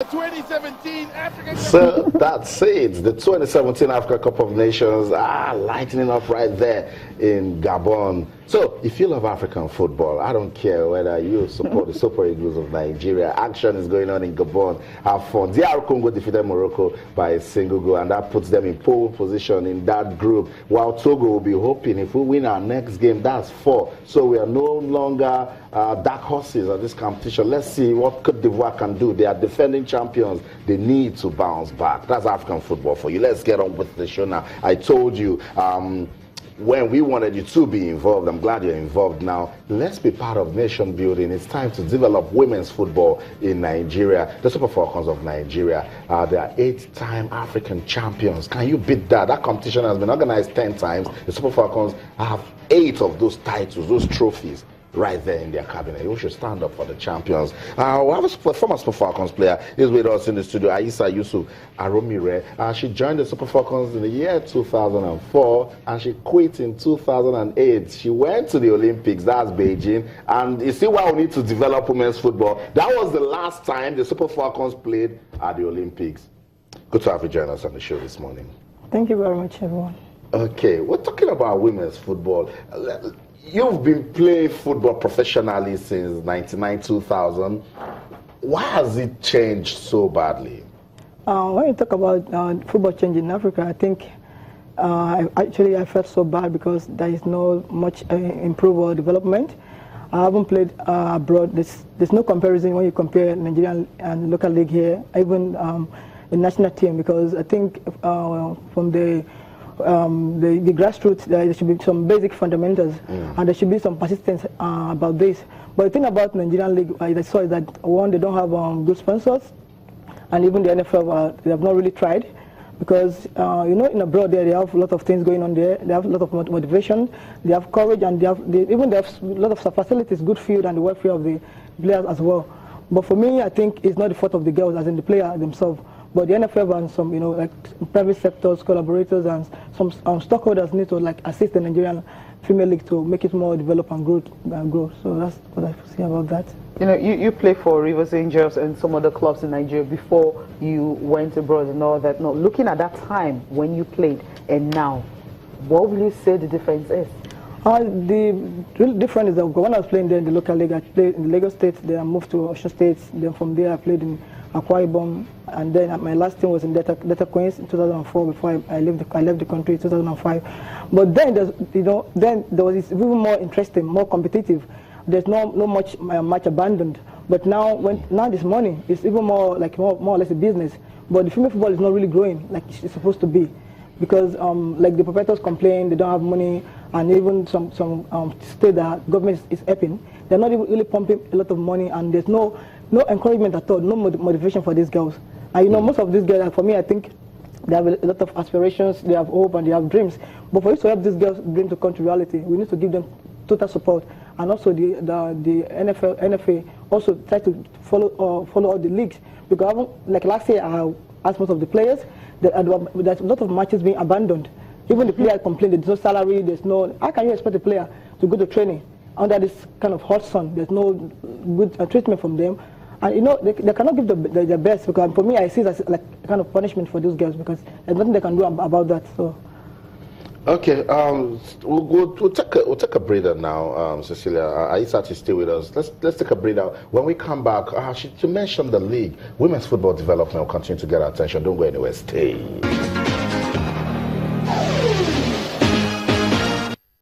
2017 African Cup. So that's it. The 2017 Africa Cup of Nations lighting up right there in Gabon. So if you love African football, I don't care whether you support the Super Eagles of Nigeria. Action is going on in Gabon. Have fun. DR Congo defeated Morocco by a single goal, and that puts them in pole position in that group. While Togo will be hoping if we win our next game, that's 4. So we are no longer dark horses of this competition. Let's see what Cote d'Ivoire can do. They are defending champions. They need to bounce back. That's African football for you. Let's get on with the show now. I told you when we wanted you to be involved, I'm glad you're involved now. Let's be part of nation building. It's time to develop women's football in Nigeria. The Super Falcons of Nigeria, they are 8-time African champions. Can you beat that? That competition has been organized 10 times. The Super Falcons have 8 of those titles, those trophies, right there in their cabinet. We should stand up for the champions. We have a former Super Falcons player is with us in the studio, Yusuf-Aromire. She joined the Super Falcons in the year 2004 and she quit in 2008. She went to the Olympics, that's Beijing, and you see why we need to develop women's football. That was the last time the Super Falcons played at the Olympics. Good to have you join us on the show this morning. Thank you very much, everyone. Okay, we're talking about women's football. You've been playing football professionally since 1999-2000. Why has it changed so badly? When you talk about football change in Africa, I think I felt so bad because there is no much improvement or development. I haven't played abroad. There's no comparison when you compare Nigerian and local league here, even the national team, because I think from the grassroots, there should be some basic fundamentals, and there should be some persistence about this. But the thing about Nigerian league, I saw is that one, they don't have good sponsors, and even the NFL, they have not really tried, because you know, in abroad they have a lot of things going on there. They have a lot of motivation, they have courage, and they have a lot of facilities, good field, and the welfare of the players as well. But for me, I think it's not the fault of the girls, as in the player themselves. But the NFL and some, you know, like private sectors, collaborators, and some stockholders need to like assist the Nigerian female league to make it more develop and grow. So that's what I see about that. You know, you play for Rivers Angels and some other clubs in Nigeria before you went abroad and all that. Now, looking at that time when you played and now, what will you say the difference is? The real difference is that when I was playing there in the local league, I played in Lagos State, then I moved to Osun State, then from there I played in Akwa Ibom, and then my last team was in Delta Queens in 2004 before I left the country in 2005. But then then there was this even more interesting, more competitive. There's no much match abandoned. But now this morning it's even more like more or less a business. But the female football is not really growing like it's supposed to be, because like the proprietors complain they don't have money, and even some state that government is helping, they're not even really pumping a lot of money, and there's no encouragement at all, no motivation for these girls. And you know, most of these girls, for me, I think they have a lot of aspirations, they have hope, and they have dreams. But for us to help these girls dream to come to reality, we need to give them total support. And also the NFA also try to follow all the leagues, because like last year I asked most of the players that there's a lot of matches being abandoned. Even the player complained there's no salary, there's no. How can you expect a player to go to training under this kind of hot sun? There's no good treatment from them, and you know they cannot give their best, because for me I see it as like a kind of punishment for those girls, because there's nothing they can do about that. So. Okay, we'll take a breather now, Cecilia. Aisa to stay with us. Let's take a breather. When we come back, she mentioned the league. Women's football development will continue to get our attention. Don't go anywhere. Stay.